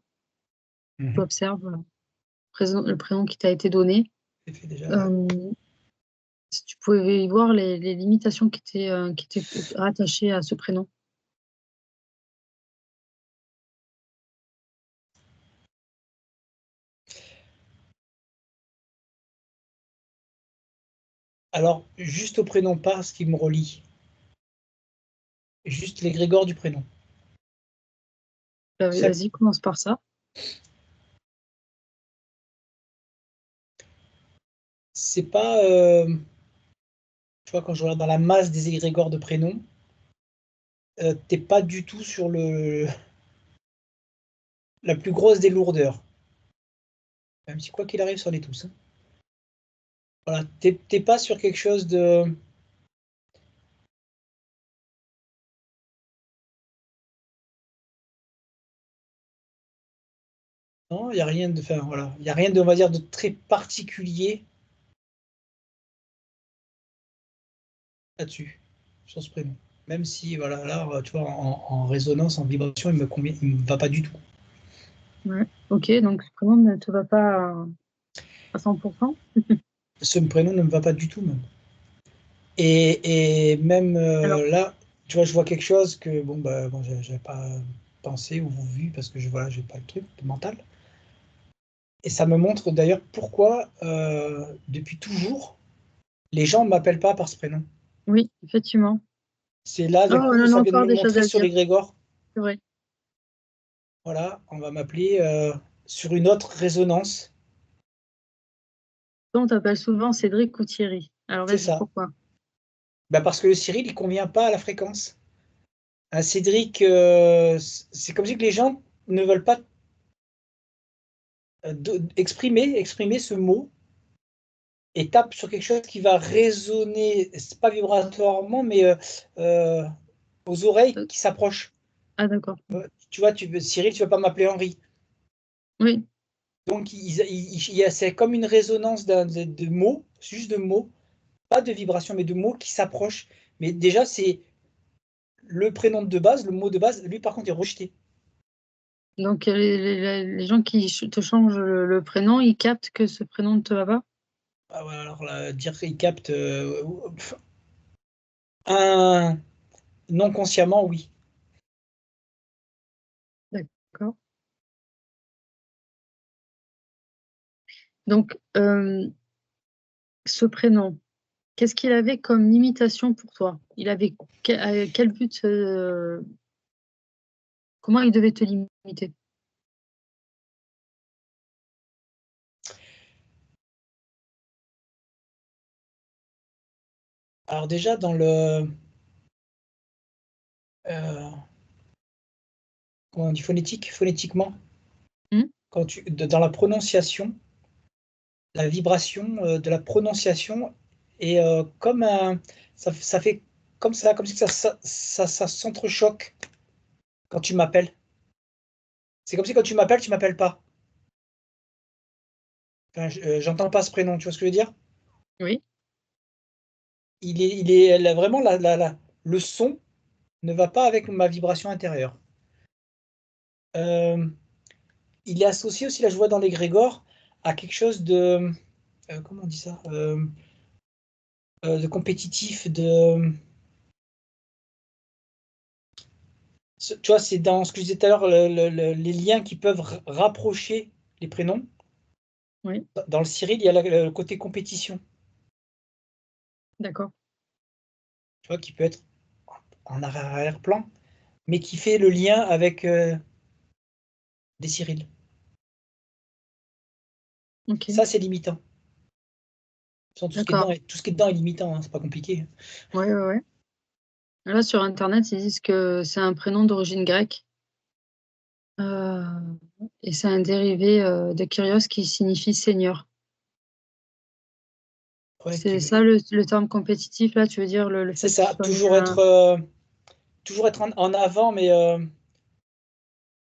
tu observes le prénom qui t'a été donné. C'est fait déjà. Si tu pouvais y voir les limitations qui étaient rattachées à ce prénom. Alors, juste au prénom, pas ce qui me relie. Juste l'égrégore du prénom. Vas-y, commence par ça. C'est pas, tu vois, quand je regarde dans la masse des égrégores de prénoms, t'es pas du tout sur la plus grosse des lourdeurs. Même si quoi qu'il arrive, c'en est tous. Hein. Voilà, t'es pas sur quelque chose de. Non, il n'y a rien de. Enfin, voilà. Il n'y a rien de, on va dire, de très particulier là-dessus, sur ce prénom. Même si, voilà, là, tu vois, en résonance, en vibration, il me va pas du tout. Ouais. Ok, donc ce prénom ne te va pas à 100%. Ce prénom ne me va pas du tout, même. Et même Alors, là, tu vois, je vois quelque chose que, bon, bah, bon, j'avais pas pensé ou vu parce que voilà, j'ai pas le truc mental. Et ça me montre d'ailleurs pourquoi, depuis toujours, les gens ne m'appellent pas par ce prénom. oui, effectivement. C'est là, Oh, d'un coup, on a ça vient de encore me des choses montrer à sur dire, l'égrégore. c'est vrai. Voilà, on va m'appeler sur une autre résonance. On t'appelle souvent Cédric ou Thierry. Alors C'est vas-y, ça. pourquoi? Bah, parce que le Cyril, il convient pas à la fréquence. Un Cédric, c'est comme si que les gens ne veulent pas exprimer ce mot et tape sur quelque chose qui va résonner, c'est pas vibratoirement, mais euh, aux oreilles qui s'approchent. Ah, d'accord. Tu vois, Cyril, tu vas pas m'appeler Henri. Oui, Donc, c'est comme une résonance de mots, juste de mots, pas de vibration, mais de mots qui s'approchent. Mais déjà, c'est le prénom de base, le mot de base, lui, par contre, est rejeté. donc les gens qui te changent le prénom, ils captent que ce prénom ne te va pas? Ah ouais, alors là, dire qu'il capte un non consciemment, oui. D'accord. Donc, ce prénom, qu'est-ce qu'il avait comme limitation pour toi? Il avait quel but, comment il devait te limiter? Alors déjà, dans le... comment on dit phonétiquement, dans la prononciation, la vibration de la prononciation est comme un... Ça fait comme ça, comme si ça s'entrechoque quand tu m'appelles. C'est comme si quand tu m'appelles pas. Enfin, j'entends pas ce prénom, tu vois ce que je veux dire? Oui, Vraiment, le son ne va pas avec ma vibration intérieure. Euh, il est associé aussi, là je vois dans l'égrégore, à quelque chose de... comment on dit ça? De compétitif, de... Tu vois, c'est dans ce que je disais tout à l'heure, les liens qui peuvent rapprocher les prénoms. oui, Dans le Cyril, il y a le côté compétition, d'accord. tu vois, qui peut être en arrière-plan, mais qui fait le lien avec des Cyrils. Ok, Ça, c'est limitant. Tout ce qui est d'accord. dedans, tout ce qui est dedans est limitant, hein, c'est pas compliqué. Ouais, ouais, ouais. Là, sur Internet, ils disent que c'est un prénom d'origine grecque. Et c'est un dérivé de Kyrios qui signifie Seigneur. Ouais, C'est ça le terme compétitif, là, tu veux dire le c'est fait qu'il ça, soit mis toujours être en avant, mais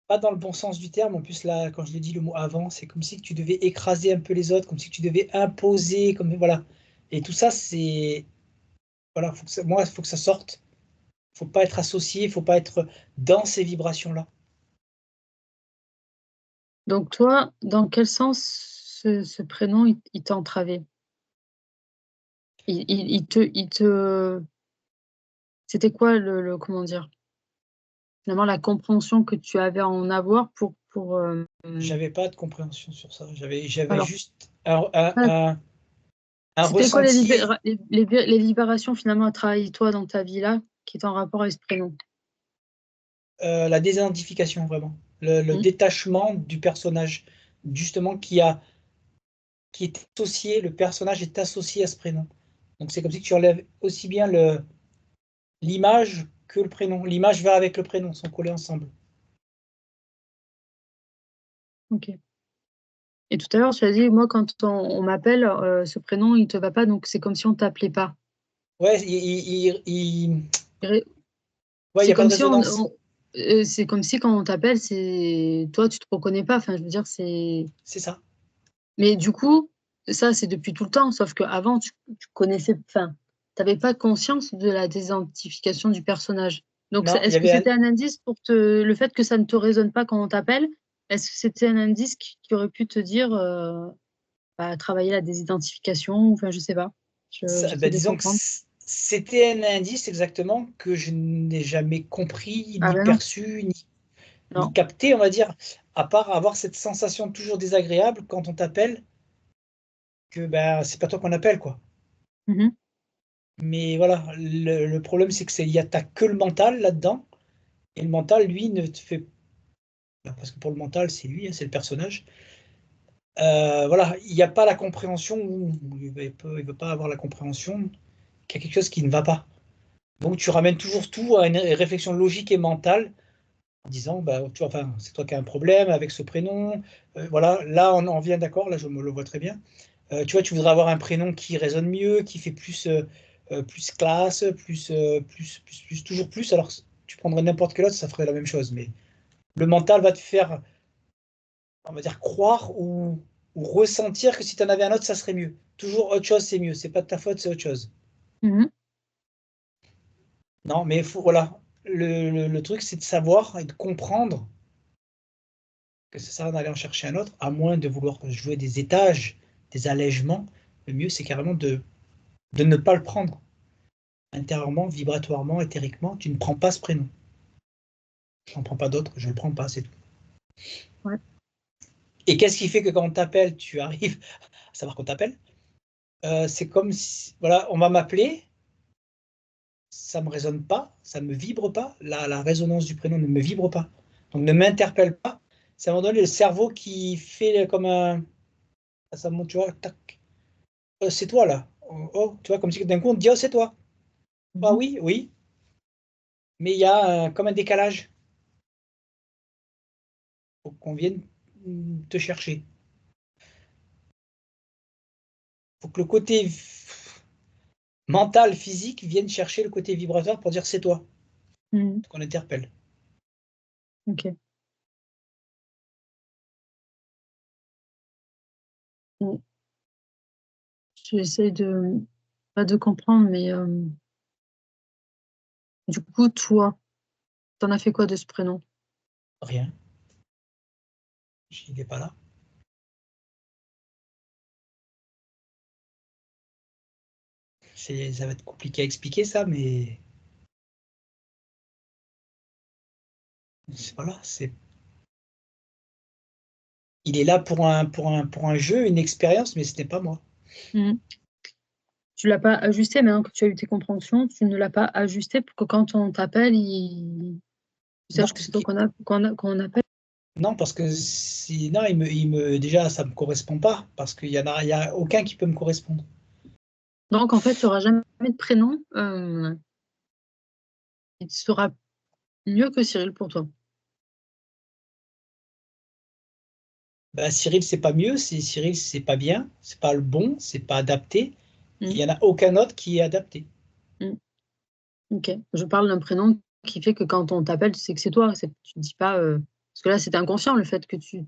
pas dans le bon sens du terme. En plus, là, quand je l'ai dit le mot avant, c'est comme si tu devais écraser un peu les autres, comme si tu devais imposer, comme voilà. Et tout ça, c'est voilà, moi, il faut que ça sorte. Faut pas être associé, faut pas être dans ces vibrations-là. Donc toi, dans quel sens ce prénom, il t'a entravé? C'était quoi comment dire, finalement, la compréhension que tu avais à en avoir J'avais pas de compréhension sur ça. J'avais alors, juste ah, un c'était quoi ressenti. les libérations finalement à travailler toi dans ta vie là, qui est en rapport avec ce prénom? La désidentification, vraiment. Le Hmm. détachement du personnage, justement, qui est associé, le personnage est associé à ce prénom. Donc c'est comme si tu enlèves aussi bien l'image que le prénom. L'image va avec le prénom, sont collés ensemble. Ok. Et tout à l'heure, tu as dit, moi, quand on m'appelle, ce prénom, il te va pas, donc c'est comme si on t'appelait pas. Ouais, ouais, il n'y C'est a pas comme de si résonance. c'est comme si quand on t'appelle, c'est toi, tu te reconnais pas. Enfin, je veux dire, c'est. C'est ça. Mais du coup, ça, c'est depuis tout le temps. Sauf qu'avant, tu connaissais. Enfin, t'avais pas conscience de la désidentification du personnage. Donc, Non, il y est-ce que avait un... c'était un indice pour le fait que ça ne te résonne pas quand on t'appelle? Est-ce que c'était un indice qui aurait pu te dire, bah, travailler la désidentification? Enfin, je sais pas. J'essaie Ben, de disons que comprendre. c'était un indice exactement que je n'ai jamais compris, Ah ni ben non, perçu, ni non. capté, on va dire, à part avoir cette sensation toujours désagréable quand on t'appelle, que ben, c'est pas toi qu'on appelle, quoi. Mhm. Mais voilà, le problème, c'est que t'as que le mental là-dedans, et le mental, lui, ne te fait... ben, parce que pour le mental, c'est lui, hein, c'est le personnage. Voilà, il n'y a pas la compréhension, ou il veut pas avoir la compréhension qu'il y a quelque chose qui ne va pas. Donc tu ramènes toujours tout à une réflexion logique et mentale en disant, bah, tu vois, enfin, c'est toi qui as un problème avec ce prénom. Voilà, là on en vient d'accord, là je me le vois très bien. Tu vois, tu voudrais avoir un prénom qui résonne mieux, qui fait plus classe, toujours plus. Alors tu prendrais n'importe quel autre, ça ferait la même chose. Mais le mental va te faire, on va dire, croire ou ressentir que si tu en avais un autre, ça serait mieux. Toujours autre chose, c'est mieux. C'est pas de ta faute, c'est autre chose. Mhm. Non, mais voilà. Le truc, c'est de savoir et de comprendre que ça sert à rien d'aller en chercher un autre, à moins de vouloir jouer des étages, des allègements. Le mieux, c'est carrément de ne pas le prendre. Intérieurement, vibratoirement, éthériquement, tu ne prends pas ce prénom. Je n'en prends pas d'autres, je ne le prends pas, c'est tout. Ouais. Et qu'est-ce qui fait que quand on t'appelle, tu arrives à savoir qu'on t'appelle? C'est comme si, voilà, on va m'appeler, ça ne me résonne pas, ça ne me vibre pas, la résonance du prénom ne me vibre pas, donc ne m'interpelle pas. C'est à un moment donné le cerveau qui fait comme un... Ça monte, tu vois, tac. C'est toi là. Oh, oh, tu vois, comme si d'un coup on te dit, oh, c'est toi. Ah Mhm. oui, oui, mais il y a comme un décalage. Faut qu'on vienne te chercher. Faut que le côté mental, physique vienne chercher le côté vibratoire pour dire c'est toi, Mhm. qu'on interpelle. Ok. Mm. J'essaie pas de comprendre, mais du coup, toi, t'en as fait quoi de ce prénom? Rien, il n'est pas là. Ça va être compliqué à expliquer ça, mais voilà, il est là pour un jeu, une expérience, mais ce n'est pas moi. Mhm. Tu l'as pas ajusté, maintenant que tu as eu tes compréhensions, tu ne l'as pas ajusté pour que quand on t'appelle, tu Non, saches que c'est toi qu'on appelle. non, parce que non, déjà, ça me correspond pas, parce il y a aucun qui peut me correspondre. Donc, en fait, tu n'auras jamais de prénom qui sera mieux que Cyril pour toi. Bah, Cyril, c'est pas mieux, Cyril, c'est pas bien, c'est pas le bon, c'est pas adapté. Il Mm, n'y en a aucun autre qui est adapté. mm. Ok. Je parle d'un prénom qui fait que quand on t'appelle, tu sais que c'est toi. Tu ne dis pas. Parce que là, c'était inconscient le fait que tu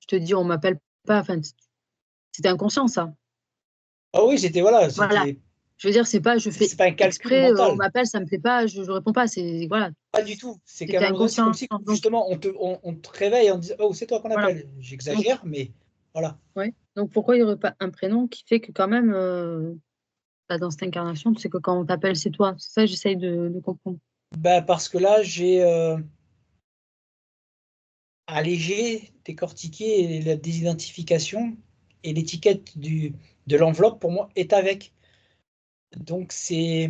te dis on m'appelle pas. Enfin, c'était inconscient ça. Ah oui, voilà, Voilà. Je veux dire, c'est pas je fais c'est pas un calcul exprès, on mental. m'appelle, ça me plaît pas, je réponds pas. C'est voilà, Pas du tout. C'est qu'à un c'était moment donné, c'est comme inconscient. si Donc justement on te réveille en disant oh, c'est toi qu'on voilà. appelle. Donc J'exagère, mais voilà. ouais. Donc pourquoi il n'y aurait pas un prénom qui fait que quand même là, dans cette incarnation, tu sais que quand on t'appelle, c'est toi. C'est ça que j'essaye de comprendre. Bah, parce que là, j'ai allégé, décortiqué la désidentification et l'étiquette de l'enveloppe pour moi est avec. Donc je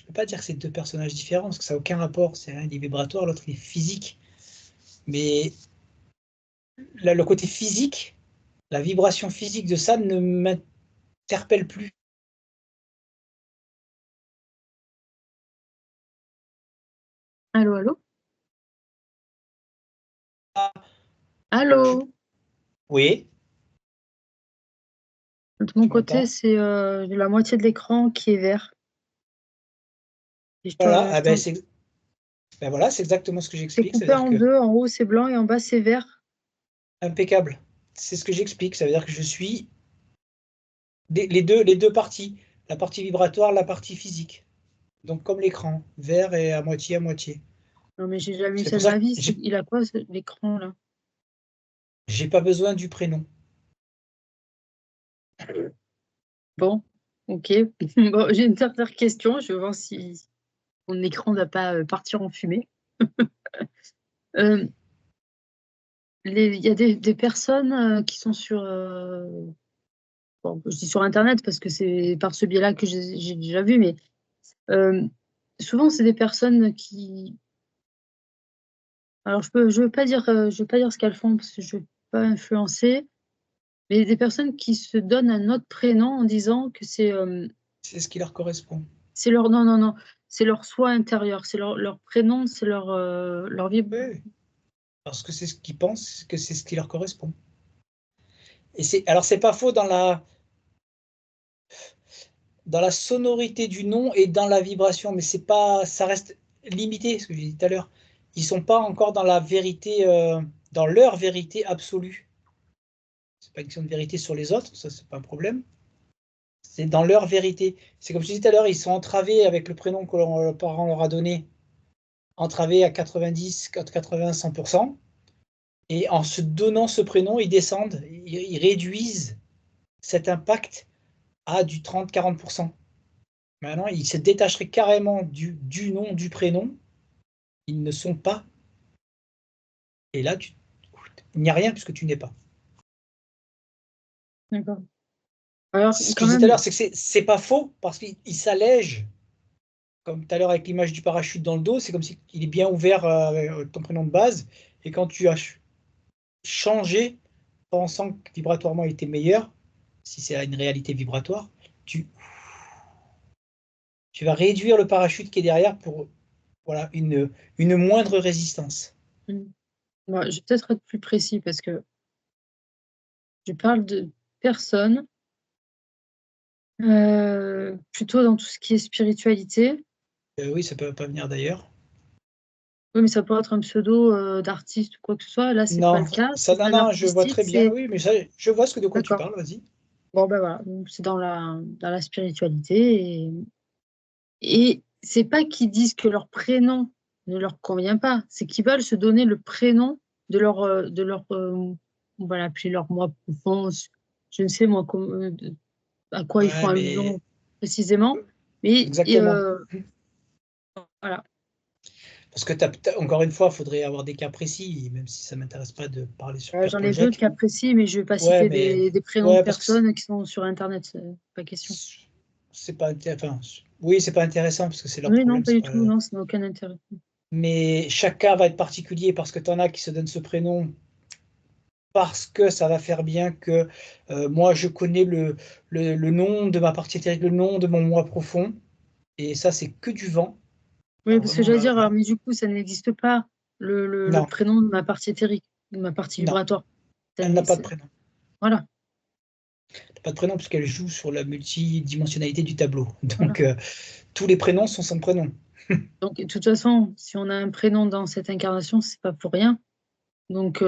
peux pas dire que c'est deux personnages différents parce que ça n'a aucun rapport. C'est un il est vibratoire, l'autre il est physique. Mais là, le côté physique, la vibration physique de ça ne m'interpelle plus. Allô, allô? Je- Allô? Oui, De mon tu côté, m'entends? c'est la moitié de l'écran qui est vert. Et Voilà, ah ben, ben voilà, c'est exactement ce que c'est j'explique. coupé C'est-à-dire en que deux. En haut, c'est blanc et en bas, c'est vert. impeccable. C'est ce que j'explique. Ça veut dire que je suis les deux parties, la partie vibratoire, la partie physique. Donc comme l'écran, vert et à moitié. Non, mais j'ai jamais vu C'est ça pour de ça ma que vie. Il a quoi, l'écran, là? j'ai pas besoin du prénom. Bon, ok. Bon, j'ai une dernière question. Je vais voir si mon écran ne va pas partir en fumée. Euh, il y a des personnes qui sont sur, bon, je dis sur Internet parce que c'est par ce biais-là que j'ai déjà vu, mais euh, souvent c'est des personnes qui, alors je veux pas dire ce qu'elles font parce que je veux pas influencer, mais des personnes qui se donnent un autre prénom en disant que C'est ce qui leur correspond. c'est leur, non, non, non, c'est leur soi intérieur, c'est leur prénom, c'est leur vie. Oui, oui. Parce que c'est ce qu'ils pensent, que c'est ce qui leur correspond. Et alors c'est pas faux dans la sonorité du nom et dans la vibration, mais c'est pas, ça reste limité, ce que j'ai dit tout à l'heure. Ils sont pas encore dans la vérité, dans leur vérité absolue. C'est pas une question de vérité sur les autres, ça c'est pas un problème. C'est dans leur vérité. C'est comme je disais tout à l'heure, ils sont entravés avec le prénom que leurs parents leur a donné, entravés à 90, 80, 100%. Et en se donnant ce prénom, ils descendent, ils réduisent cet impact à du 30-40%. Maintenant, ils se détacheraient carrément du nom, du prénom. Ils ne sont pas. Et là, il n'y a rien puisque tu n'es pas. D'accord. Alors Ce que quand je disais tout à l'heure, même, c'est que c'est pas faux parce qu'il s'allège. Comme tout à l'heure avec l'image du parachute dans le dos, c'est comme s'il est bien ouvert avec ton prénom de base. Et quand tu as changé, pensant que vibratoirement il était meilleur, si c'est une réalité vibratoire, tu, tu vas réduire le parachute qui est derrière pour voilà, une moindre résistance. moi, je vais peut-être être plus précis parce que je parle de personnes plutôt dans tout ce qui est spiritualité. Oui, ça peut pas venir d'ailleurs. Oui, mais ça peut être un pseudo d'artiste ou quoi que ce soit. Là, c'est pas Non, le cas. ça, C'est non, pas non, je vois artistique, très bien. c'est Oui, mais ça, je vois de quoi tu d'accord. parles, vas-y. Bon, ben voilà. Donc, c'est dans la spiritualité et c'est pas qu'ils disent que leur prénom ne leur convient pas. C'est qu'ils veulent se donner le prénom de leur on va l'appeler leur moi profond. Je ne sais moi à quoi ils font Ouais, mais allusion précisément. Mais exactement. voilà. Parce que encore une fois, il faudrait avoir des cas précis, même si ça ne m'intéresse pas de parler sur J'en ai Pierre-Paul deux de Jacques. cas précis, mais je ne vais pas Ouais, citer mais des prénoms de ouais, parce que personnes qui sont sur Internet, c'est pas question. c'est pas enfin, oui, c'est pas intéressant parce que c'est leur Oui, non, problème, pas c'est du pas. tout, non, ça n'a aucun intérêt. Mais chaque cas va être particulier parce que tu en as qui se donnent ce prénom parce que ça va faire bien que moi je connais le nom de ma partie éthérique, le nom de mon moi profond, et ça c'est que du vent. Oui, Alors parce que vraiment, j'allais dire, alors, voilà. mais du coup, ça n'existe pas, le Non, prénom de ma partie éthérique, de ma partie non, vibratoire. Elle n'a pas de prénom. Voilà. Pas de prénom puisqu'elle joue sur la multidimensionnalité du tableau. Donc, voilà. Tous les prénoms sont son prénom. Donc, de toute façon, si on a un prénom dans cette incarnation, c'est pas pour rien. Donc,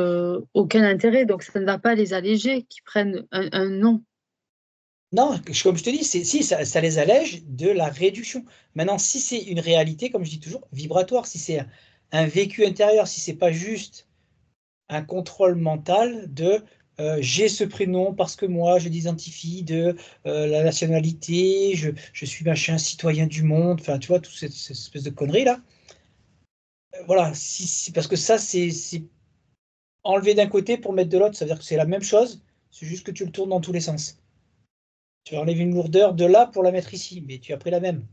aucun intérêt. Donc, ça ne va pas les alléger qu'ils prennent un nom. Non, comme je te dis, si, ça les allège de la réduction. Maintenant, si c'est une réalité, comme je dis toujours, vibratoire, si c'est un vécu intérieur, si c'est pas juste un contrôle mental de j'ai ce prénom parce que moi je l'identifie de la nationalité, je suis machin citoyen du monde, enfin tu vois, toute cette espèce de connerie là. Voilà, parce que ça c'est enlevé d'un côté pour mettre de l'autre, ça veut dire que c'est la même chose, c'est juste que tu le tournes dans tous les sens. Tu enlèves une lourdeur de là pour la mettre ici, mais tu as pris la même.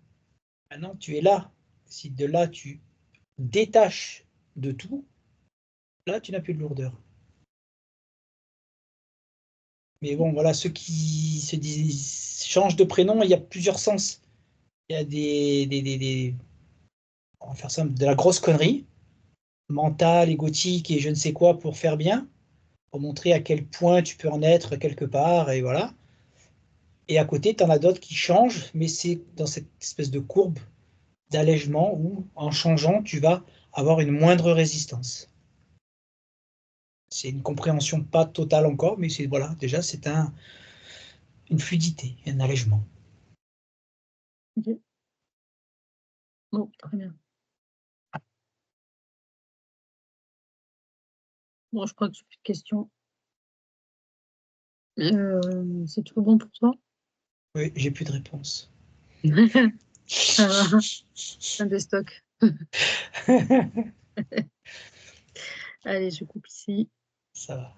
Maintenant tu es là. Si de là tu détaches de tout, là tu n'as plus de lourdeur. Mais bon, voilà, ceux qui se disent changent de prénom, il y a plusieurs sens. Il y a on va faire ça, de la grosse connerie, mentale, égotique et je ne sais quoi pour faire bien, pour montrer à quel point tu peux en être quelque part, et voilà. Et à côté, tu en as d'autres qui changent, mais c'est dans cette espèce de courbe d'allègement où, en changeant, tu vas avoir une moindre résistance. C'est une compréhension pas totale encore, mais c'est voilà, déjà c'est une fluidité, un allègement. Okay. Bon, très bien. Bon, je crois que j'ai plus de questions. C'est tout bon pour toi? Oui, j'ai plus de réponse. Ça va, fin des stocks. Allez, je coupe ici. Ça va.